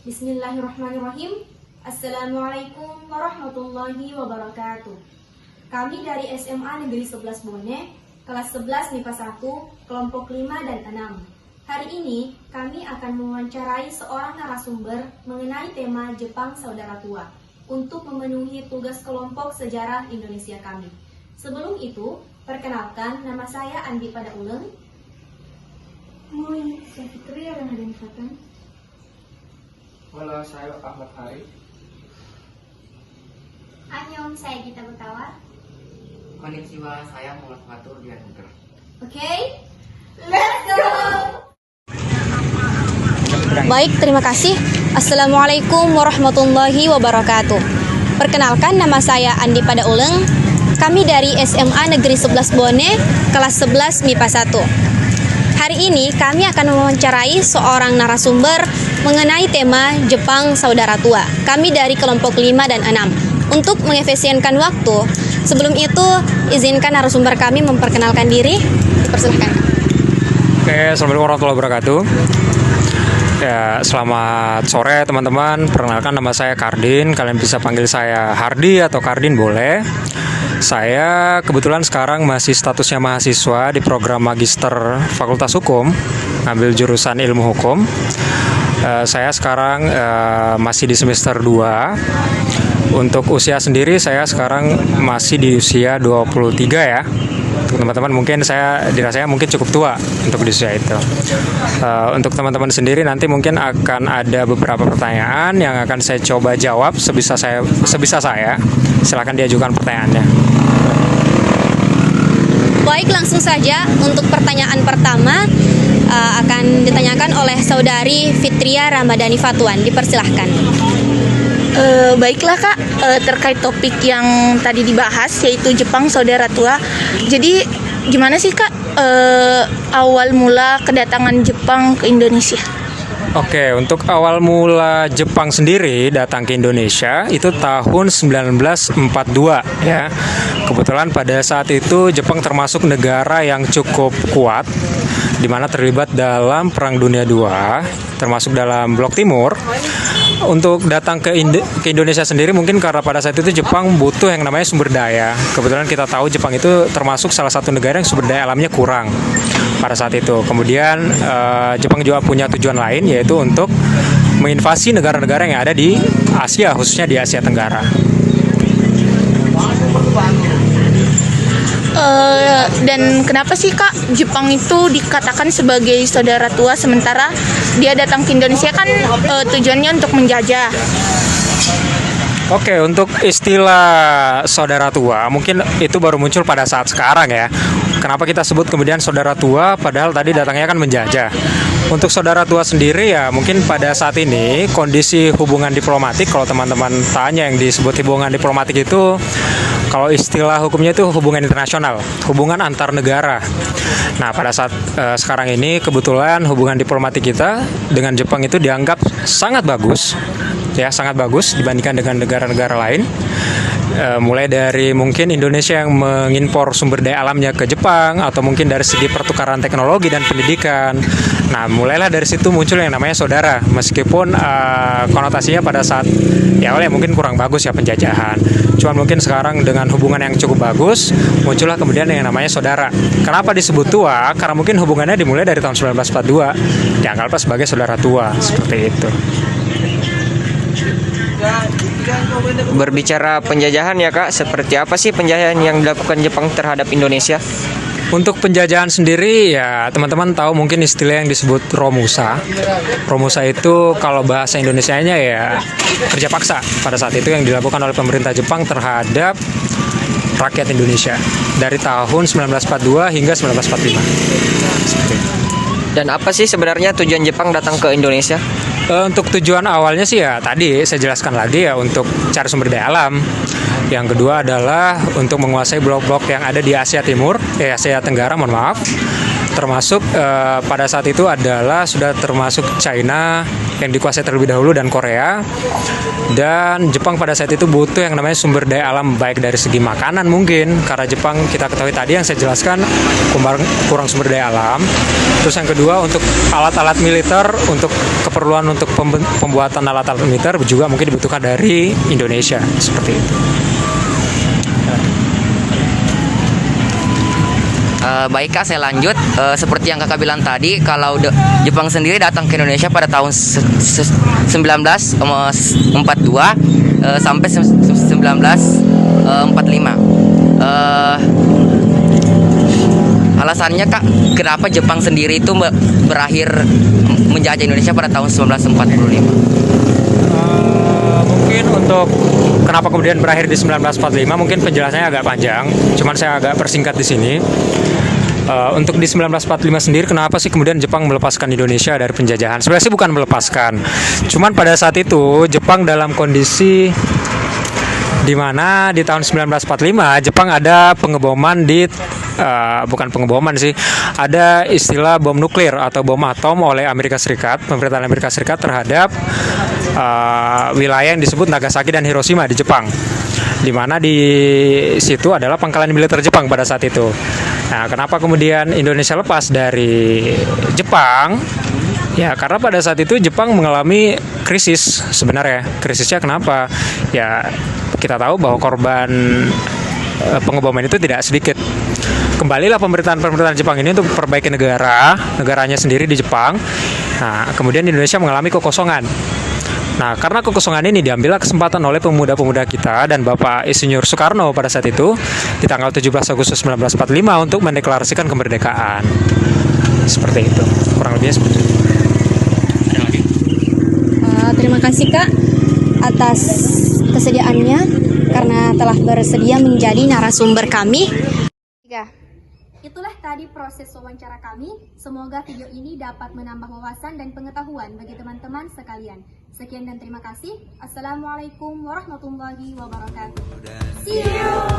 Bismillahirrahmanirrahim. Assalamualaikum warahmatullahi wabarakatuh. Kami dari SMA Negeri 11 Bone, kelas 11 MIPA 1, kelompok 5 dan 6. Hari ini kami akan mewawancarai seorang narasumber mengenai tema Jepang Saudara Tua untuk memenuhi tugas kelompok sejarah Indonesia kami. Sebelum itu, perkenalkan, nama saya Andi Pada Uleng. Moi, saya Fitria Ramadhani Fatan. Halo, saya Ahmad Hari. Annyeong, saya Gita Butawa. Konnichiwa, saya Muhammad Fatur Dianugrah. Oke, let's go! Baik, terima kasih. Assalamualaikum warahmatullahi wabarakatuh. Perkenalkan, nama saya Andi Pada Uleng. Kami dari SMA Negeri 11 Bone, kelas 11 MIPA 1. Hari ini kami akan mewawancarai seorang narasumber mengenai tema Jepang Saudara Tua. Kami dari kelompok 5 dan 6. Untuk mengefisienkan waktu, sebelum itu izinkan narasumber kami memperkenalkan diri. Dipersilahkan. Oke, assalamualaikum warahmatullahi wabarakatuh. Ya, selamat sore teman-teman. Perkenalkan, nama saya Kardin. Kalian bisa panggil saya Hardi atau Kardin boleh. Saya kebetulan sekarang masih statusnya mahasiswa di program Magister Fakultas Hukum, ngambil jurusan Ilmu Hukum. Saya sekarang masih di semester 2. Untuk usia sendiri saya sekarang masih di usia 23 ya. Untuk teman-teman mungkin saya dirasanya mungkin cukup tua untuk di usia itu. Untuk teman-teman sendiri nanti mungkin akan ada beberapa pertanyaan yang akan saya coba jawab sebisa saya. Silakan diajukan pertanyaannya. Baik, langsung saja untuk pertanyaan pertama akan ditanyakan oleh saudari Fitria Ramadhani Fatuan. Dipersilahkan. Baiklah Kak, terkait topik yang tadi dibahas yaitu Jepang Saudara Tua. Jadi gimana sih Kak awal mula kedatangan Jepang ke Indonesia? Oke, untuk awal mula Jepang sendiri datang ke Indonesia itu tahun 1942 ya. Kebetulan pada saat itu Jepang termasuk negara yang cukup kuat di mana terlibat dalam Perang Dunia II, termasuk dalam Blok Timur. Untuk datang ke Indonesia sendiri mungkin karena pada saat itu Jepang butuh yang namanya sumber daya. Kebetulan kita tahu Jepang itu termasuk salah satu negara yang sumber daya alamnya kurang pada saat itu. Kemudian Jepang juga punya tujuan lain, yaitu untuk menginvasi negara-negara yang ada di Asia, khususnya di Asia Tenggara. Dan kenapa sih Kak Jepang itu dikatakan sebagai saudara tua sementara dia datang ke Indonesia kan tujuannya untuk menjajah? Oke, untuk istilah saudara tua mungkin itu baru muncul pada saat sekarang ya. Kenapa kita sebut kemudian saudara tua padahal tadi datangnya kan menjajah. Untuk saudara tua sendiri ya mungkin pada saat ini kondisi hubungan diplomatik, kalau teman-teman tanya yang disebut hubungan diplomatik itu, kalau istilah hukumnya itu hubungan internasional, hubungan antar negara. Nah, pada saat sekarang ini kebetulan hubungan diplomatik kita dengan Jepang itu dianggap sangat bagus, ya sangat bagus dibandingkan dengan negara-negara lain. Mulai dari mungkin Indonesia yang mengimpor sumber daya alamnya ke Jepang, atau mungkin dari segi pertukaran teknologi dan pendidikan. Nah, mulailah dari situ muncul yang namanya saudara, meskipun konotasinya pada saat ya awalnya mungkin kurang bagus ya penjajahan. Cuman mungkin sekarang dengan hubungan yang cukup bagus, muncullah kemudian yang namanya saudara. Kenapa disebut tua? Karena mungkin hubungannya dimulai dari tahun 1942, dianggap sebagai saudara tua, seperti itu. Berbicara penjajahan ya Kak, seperti apa sih penjajahan yang dilakukan Jepang terhadap Indonesia? Untuk penjajahan sendiri ya teman-teman tahu mungkin istilah yang disebut Romusa. Romusa itu kalau bahasa Indonesianya ya kerja paksa pada saat itu yang dilakukan oleh pemerintah Jepang terhadap rakyat Indonesia dari tahun 1942 hingga 1945. Seperti itu. Dan apa sih sebenarnya tujuan Jepang datang ke Indonesia? Untuk tujuan awalnya sih ya tadi saya jelaskan lagi ya, untuk cari sumber daya alam. Yang kedua adalah untuk menguasai blok-blok yang ada di Asia Timur, Asia Tenggara, mohon maaf. termasuk pada saat itu adalah sudah termasuk China yang dikuasai terlebih dahulu dan Korea, dan Jepang pada saat itu butuh yang namanya sumber daya alam, baik dari segi makanan mungkin karena Jepang kita ketahui tadi yang saya jelaskan kurang sumber daya alam, terus yang kedua untuk alat-alat militer, untuk keperluan untuk pembuatan alat-alat militer juga mungkin dibutuhkan dari Indonesia seperti itu. Baik Kak, saya lanjut. Seperti yang Kakak bilang tadi, kalau Jepang sendiri datang ke Indonesia pada tahun 1942 sampai 1945. Alasannya Kak, kenapa Jepang sendiri itu berakhir menjajah Indonesia pada tahun 1945? Mungkin untuk kenapa kemudian berakhir di 1945 mungkin penjelasannya agak panjang, cuman saya agak persingkat di sini. Untuk di 1945 sendiri, kenapa sih kemudian Jepang melepaskan Indonesia dari penjajahan? Sebenarnya sih bukan melepaskan, cuman pada saat itu Jepang dalam kondisi di mana di tahun 1945 Jepang ada pengeboman di bukan pengeboman sih, ada istilah bom nuklir atau bom atom oleh Amerika Serikat, pemerintahan Amerika Serikat terhadap wilayah yang disebut Nagasaki dan Hiroshima di Jepang, di mana di situ adalah pangkalan militer Jepang pada saat itu. Nah, kenapa kemudian Indonesia lepas dari Jepang? Ya, karena pada saat itu Jepang mengalami krisis sebenarnya. Krisisnya kenapa? Ya, kita tahu bahwa korban pengeboman itu tidak sedikit. Kembalilah pemerintahan Jepang ini untuk perbaiki negaranya sendiri di Jepang. Nah, kemudian Indonesia mengalami kekosongan. Nah, karena kekosongan ini diambillah kesempatan oleh pemuda-pemuda kita dan Bapak Insinyur Soekarno pada saat itu di tanggal 17 Agustus 1945 untuk mendeklarasikan kemerdekaan. Seperti itu. Kurang lebihnya seperti itu. Terima kasih Kak atas kesediaannya karena telah bersedia menjadi narasumber kami. Itulah tadi proses wawancara kami. Semoga video ini dapat menambah wawasan dan pengetahuan bagi teman-teman sekalian. Sekian dan terima kasih. Assalamualaikum warahmatullahi wabarakatuh. See you.